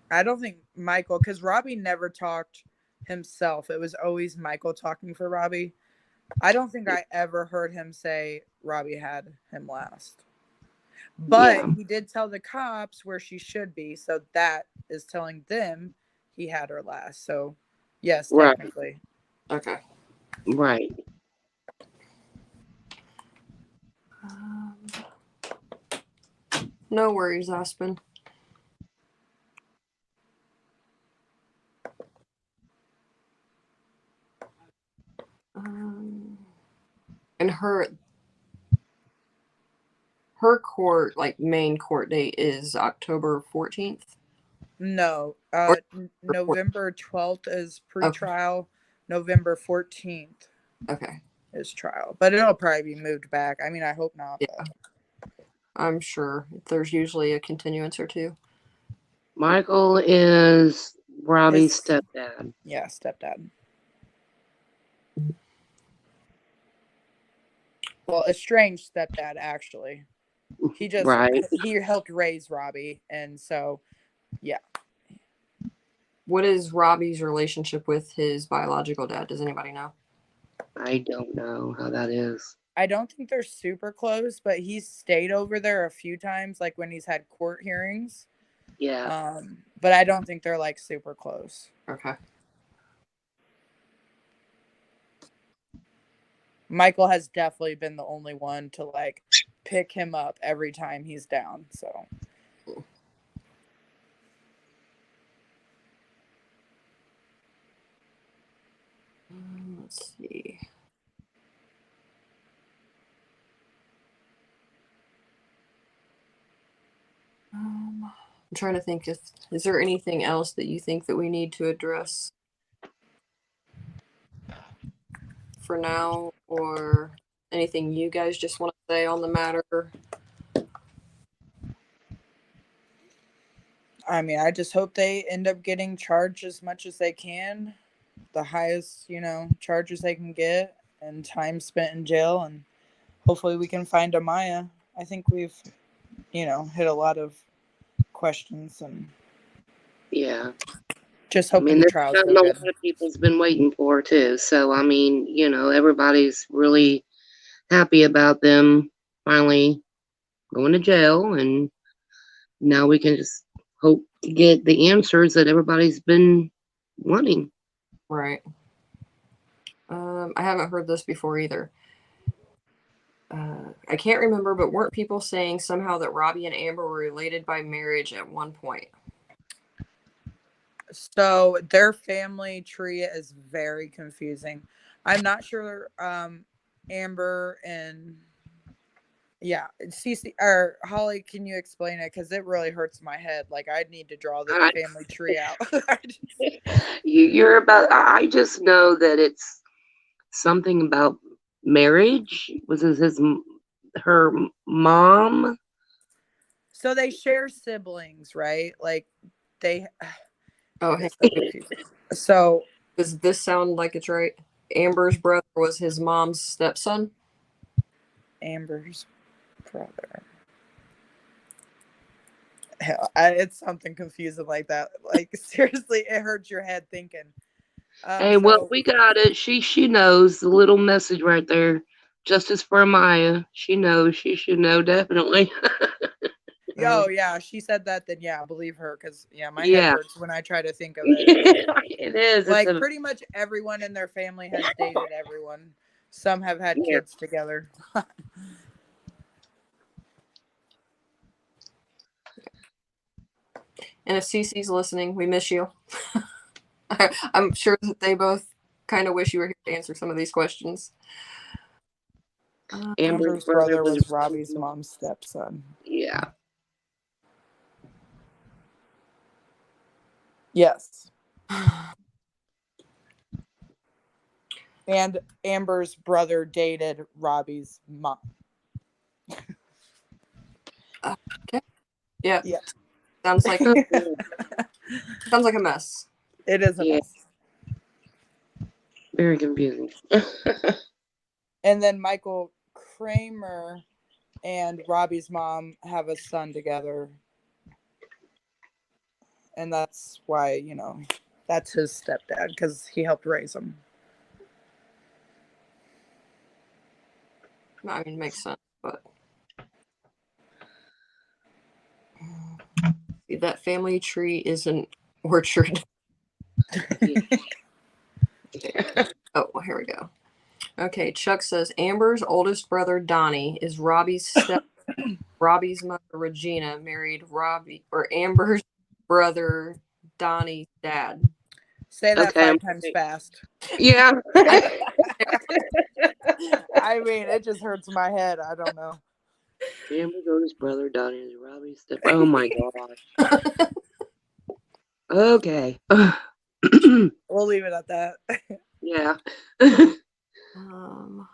I don't think Michael, because Robbie never talked himself. It was always Michael talking for Robbie. I don't think I ever heard him say Robbie had him last. But he did tell the cops where she should be, so that is telling them he had her last. So, yes, technically. Okay. Right. No worries, Aspen. And her court, like main court date, is October 14th. No, November 12th is pre-trial. Okay. November 14th. Okay. Is trial, but it'll probably be moved back. I mean, I hope not. Yeah. I'm sure there's usually a continuance or two. Michael is Robbie's His- stepdad. Yeah, stepdad. Well, estranged stepdad, actually. He Right. helped raise Robbie, and so yeah. What is Robbie's relationship with his biological dad? Does anybody know? I don't know how that is. I don't think they're super close, but he's stayed over there a few times, like when he's had court hearings. Yeah. But I don't think they're like super close. Okay. Michael has definitely been the only one to like pick him up every time he's down. So let's see. I'm trying to think if is there anything else that you think that we need to address for now, or anything you guys just want to say on the matter? I mean, I just hope they end up getting charged as much as they can, the highest, charges they can get, and time spent in jail, and hopefully we can find Amiah. I think we've, hit a lot of questions, and Yeah. just I hoping mean, the that's trials something go a good. lot of people's been waiting for too. So I mean, everybody's really happy about them finally going to jail, and now we can just hope to get the answers that everybody's been wanting. Right. I haven't heard this before either. I can't remember, but weren't people saying somehow that Robbie and Amber were related by marriage at one point? So their family tree is very confusing. I'm not sure Amber and Cece or Holly, can you explain it? Because it really hurts my head. Like I need to draw the I, family tree out. you're about. I just know that it's something about marriage. Was it her mom? So they share siblings, right? Like they Oh, it is so hey, confusing. So does this sound like it's right? Amber's brother was his mom's stepson. Amber's brother. Hell, it's something confusing like that. Like seriously, it hurts your head thinking. Hey, well, we got it. She knows the little message right there. Justice for Amiah. She knows. She should know definitely. Oh yeah, she said that. Then yeah, believe her, because my head Yeah. hurts when I try to think of it. It is. Like pretty much everyone in their family has dated everyone. Some have had kids together. And if Cece's listening, we miss you. I'm sure that they both kind of wish you were here to answer some of these questions. Amber's brother was Robbie's mom's stepson. Yeah. Yes. And Amber's brother dated Robbie's mom. Okay. Yeah. Yeah. Sounds like a mess. It is a mess. Very confusing. And then Michael Kramer and Robbie's mom have a son together. And that's why, that's his stepdad, because he helped raise him. I mean, it makes sense, but that family tree is an orchard. Oh, here we go. Okay, Chuck says Amber's oldest brother Donnie is Robbie's Robbie's mother Regina married Robbie or Amber's brother Donnie's dad. Say that 5 times fast. Yeah. I mean, it just hurts my head. I don't know. Amber's oldest brother Donnie is Robbie's step. Oh my gosh. Okay. We'll leave it at that. Um,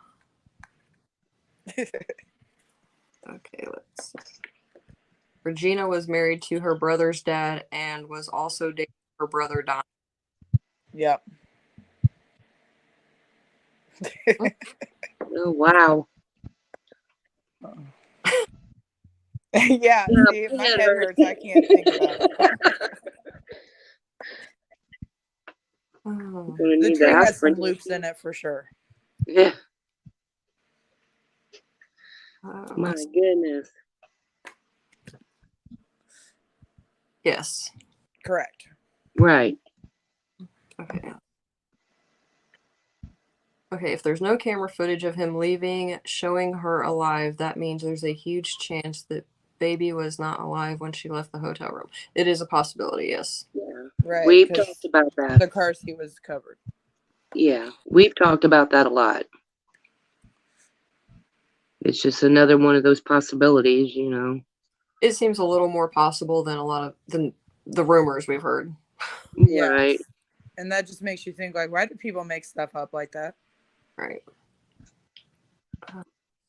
Okay, let's see. Regina was married to her brother's dad and was also dating her brother Don. Yep. Oh, wow. Yeah, see, my my head head hurts. hurts. I can't think about it. Oh, Gonna The need the tree has some aspirin. loops in it for sure. Yeah, oh, my goodness. yes. Correct. Right. Okay. Okay, if there's no camera footage of him leaving, showing her alive, that means there's a huge chance that baby was not alive when she left the hotel room. It is a possibility, yes. Yeah. Right. We've Because talked about that. the car seat was covered. Yeah, we've talked about that a lot. It's just another one of those possibilities, you know. It seems a little more possible than than the rumors we've heard. Yeah. Right. And that just makes you think, like, why do people make stuff up like that? Right.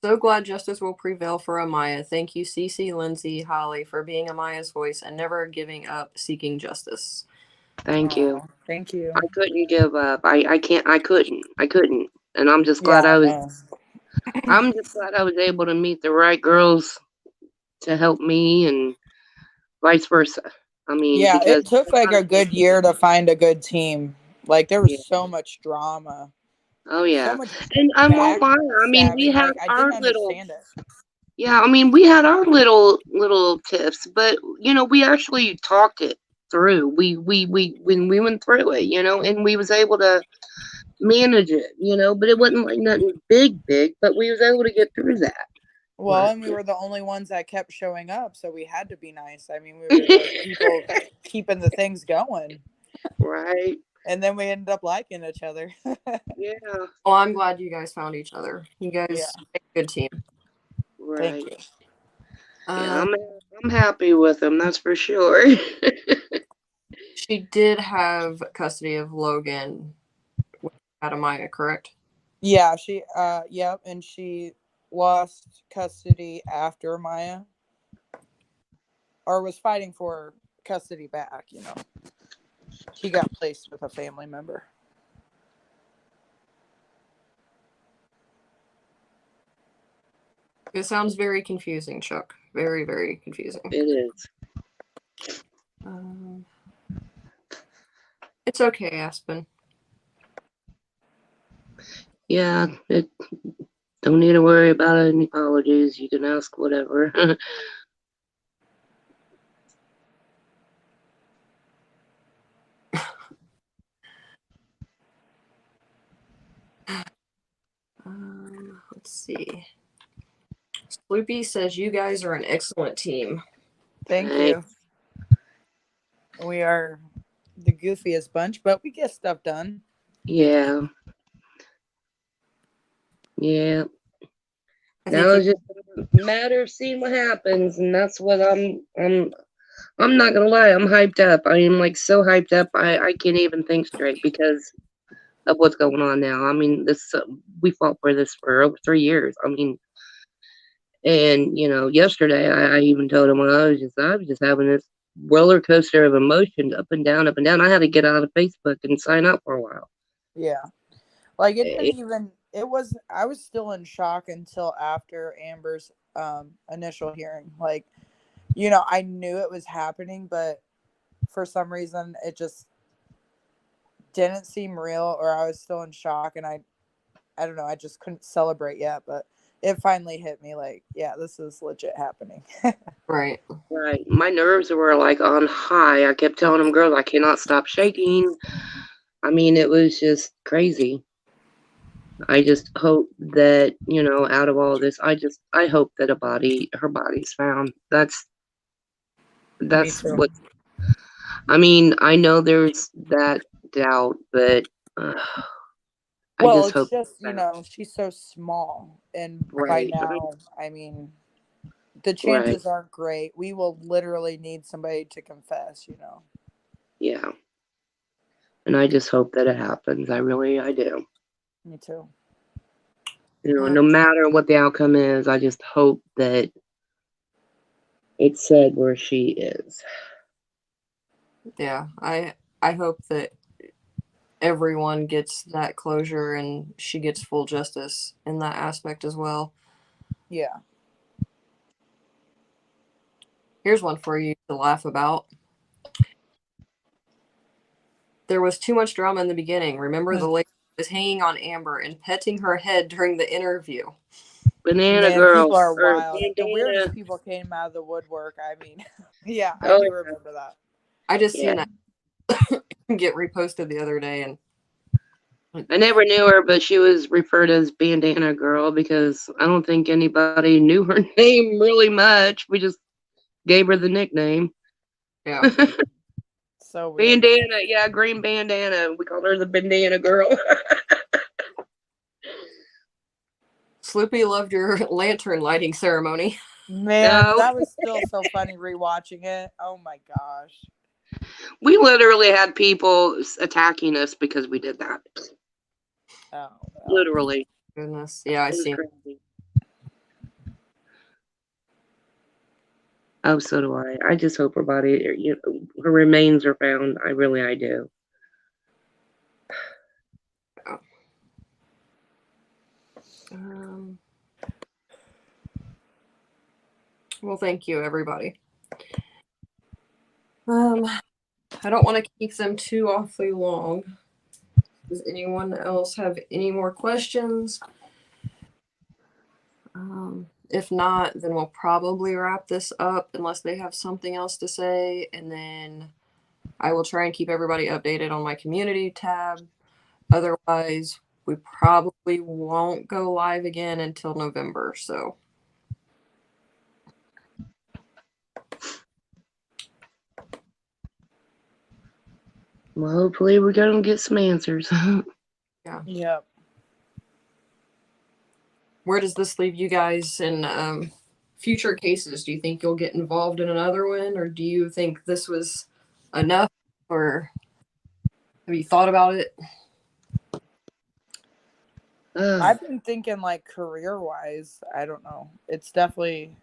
So glad justice will prevail for Amiah. Thank you, Cece, Lindsay, Holly, for being Amiah's voice and never giving up seeking justice. Thank you. Aw, thank you. I couldn't give up. I can't. I couldn't. And I'm just glad Yeah, I was. no. I'm just glad I was able to meet the right girls to help me, and vice versa. I mean, Yeah, because it took like a good year to find a good team. Like there was yeah. so much drama, Oh so yeah. much And I won't lie. I mean, we backstabbing. had Like I our didn't little. understand it. Yeah, I mean, we had our little tiffs, but you know, we actually talked it through. We when we went through it, you know, and we was able to manage it, you know, but it wasn't like nothing big, but we was able to get through that. Well, But and we were the only ones that kept showing up, so we had to be nice. I mean, we were the people keeping the things going, right, and then we ended up liking each other. yeah, Well, I'm glad you guys found each other. You Yeah, guys make a good team. thank right, you. yeah. Um, I'm happy with them, that's for sure. she did have custody of Logan with Adamaya, correct? Yeah, yep, and she lost custody after Maya, or was fighting for custody back. You know, he got placed with a family member. It sounds very confusing, Chuck. Very, very confusing. It is. Um, it's okay, Aspen. Yeah, it don't need to worry about any apologies. You can ask whatever. Let's see. Sloopy says you guys are an excellent team. Thank Thanks. you. We are the goofiest bunch, but we get stuff done. Yeah. Yeah. I Now think it's just a matter of seeing what happens, and that's what I'm not gonna lie, I'm hyped up. I am like so hyped up I can't even think straight because of what's going on now. I mean, this we fought for this for over 3 years. I mean, and you know, yesterday I even told him I was just having this roller coaster of emotions up and down, up and down. I had to get out of Facebook and sign up for a while. Yeah, like it didn't Eh, even. It was. I was still in shock until after Amber's initial hearing. Like, you know, I knew it was happening, but for some reason it just didn't seem real, or I was still in shock, and I don't know, I just couldn't celebrate yet, but it finally hit me like, yeah, this is legit happening. right. Right. My nerves were like on high. I kept telling them girls I cannot stop shaking. I mean, it was just crazy. I just hope that, you know, out of all this, I hope that her body's found. Me That's too. what, I mean, I know there's that doubt, but uh, I Well, just it's hope just, it's you found. know, she's so small, and by Right. now, I mean, the Right. chances aren't great. We will literally need somebody to confess, you know. Yeah. And I just hope that it happens. I do. Me too. You know, Uh, no matter what the outcome is, I just hope that it's said where she is. Yeah, I hope that everyone gets that closure and she gets full justice in that aspect as well. Yeah. Here's one for you to laugh about. There was too much drama in the beginning. Remember the lady was hanging on Amber and petting her head during the interview. Banana Man, girl people are or wild. The bandana. weirdest people came out of the woodwork. I mean, yeah, I Oh do remember that. I just yeah. seen that get reposted the other day, and I never knew her, but she was referred as Bandana Girl because I don't think anybody knew her name really much. We just gave her the nickname. yeah, So weird. Bandana, yeah, green bandana. We called her the Bandana Girl. Sloopy loved your lantern lighting ceremony. Man, No, that was still so funny rewatching it. Oh my gosh. we literally had people attacking us because we did that. Oh, well. Literally. Goodness, yeah, I It was seen. crazy. Oh, so do I. I just hope her body, her remains are found. I do. Well, thank you, everybody. I don't want to keep them too awfully long. Does anyone else have any more questions? If not, then we'll probably wrap this up unless they have something else to say. And then I will try and keep everybody updated on my community tab. Otherwise, we probably won't go live again until November. So. Well, hopefully we're going to get some answers. Yeah. Yep. Where does this leave you guys in future cases? Do you think you'll get involved in another one, or do you think this was enough, or have you thought about it? I've been thinking like career-wise, I don't know. It's definitely,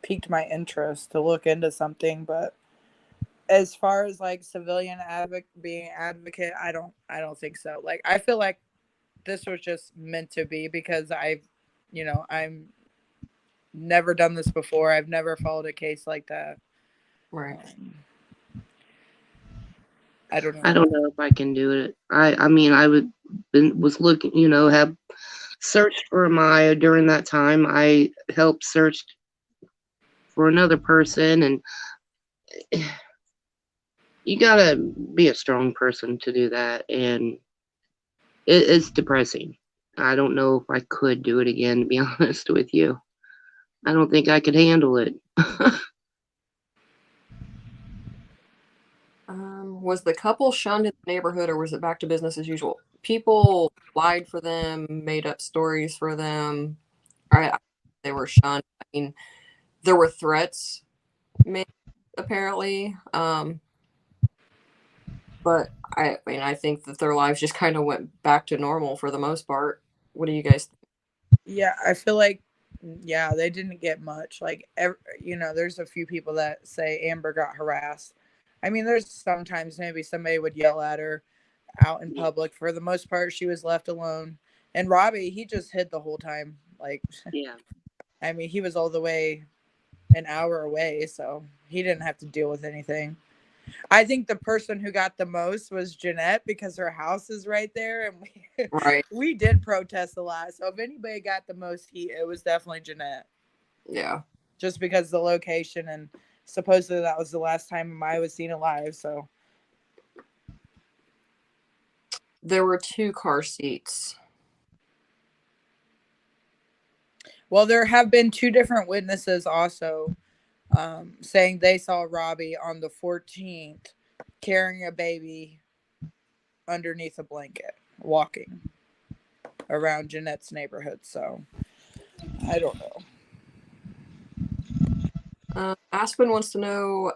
piqued my interest to look into something, but as far as like civilian being advocate, I don't think so. Like I feel like this was just meant to be because I'm never done this before. I've never followed a case like that. Right. I don't know. I don't know if I can do it. I mean, was looking, have searched for Amiah during that time. I helped search for another person, and you gotta be a strong person to do that, and it's depressing. I don't know if I could do it again, to be honest with you. I don't think I could handle it. Was the couple shunned in the neighborhood, or was it back to business as usual? People lied for them, made up stories for them. They were shunned. I mean, there were threats made, apparently. But I mean, I think that their lives just kind of went back to normal for the most part. What do you guys think? Yeah, I feel like, they didn't get much. Like, there's a few people that say Amber got harassed. I mean, there's sometimes maybe somebody would yell at her out in public. For the most part, she was left alone. And Robbie, he just hid the whole time. Like, Yeah. I mean, he was all the way an hour away, so he didn't have to deal with anything. I think the person who got the most was Jeanette because her house is right there, and Right. we did protest a lot. So if anybody got the most heat, it was definitely Jeanette. Yeah. Just because of the location, and supposedly that was the last time I was seen alive. So There were 2 car seats. well, there have been 2 different witnesses also saying they saw Robbie on the 14th carrying a baby underneath a blanket, walking around Jeanette's neighborhood. So I don't know. Aspen wants to know,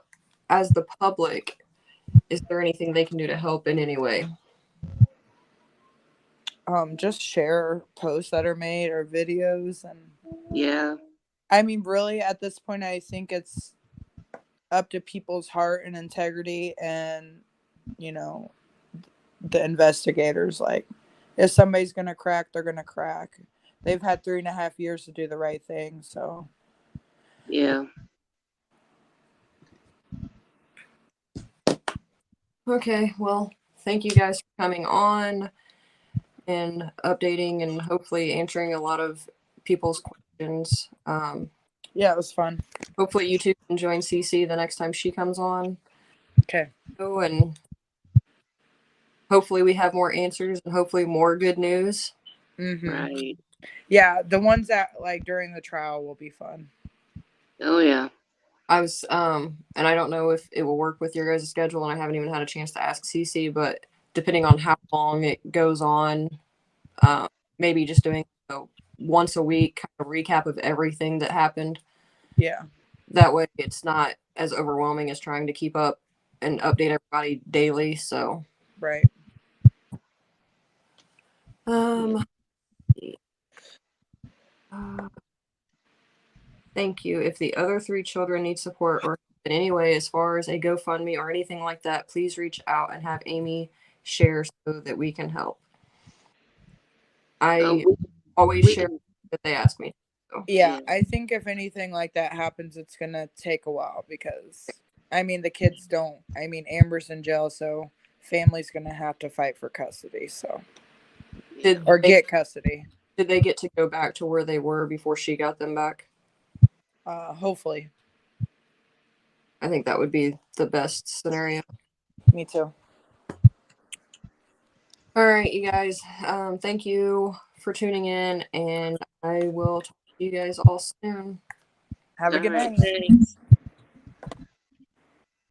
as the public, is there anything they can do to help in any way? Just share posts that are made or videos, and Yeah. I mean, really, at this point, I think it's up to people's heart and integrity and, you know, the investigators. Like, if somebody's going to crack, they're going to crack. They've had 3.5 years to do the right thing. So, Yeah. Okay, well, thank you guys for coming on and updating and hopefully answering a lot of people's questions. yeah, it was fun. Hopefully you two can join CC the next time she comes on. Okay. Oh, and hopefully we have more answers and hopefully more good news. Mm-hmm. Right. Yeah, the ones that, like, during the trial will be fun. Oh yeah. I was and I don't know if it will work with your guys' schedule, and I haven't even had a chance to ask CC, but depending on how long it goes on, maybe just doing once a week kind of recap of everything that happened. Yeah. That way it's not as overwhelming as trying to keep up and update everybody daily. So Right. Thank you. If the other 3 children need support or in any way as far as a GoFundMe or anything like that, please reach out and have Amy share so that we can help. I always we share can- if they ask me. So. Yeah, I think if anything like that happens, it's going to take a while because, I mean, the kids don't. I mean, Amber's in jail, so family's going to have to fight for custody, so. Or get custody. Did they get to go back to where they were before she got them back? Hopefully. I think that would be the best scenario. Me too. All right, you guys. Thank you for tuning in, and I will talk to you guys all soon. Have a All good right, night. thanks.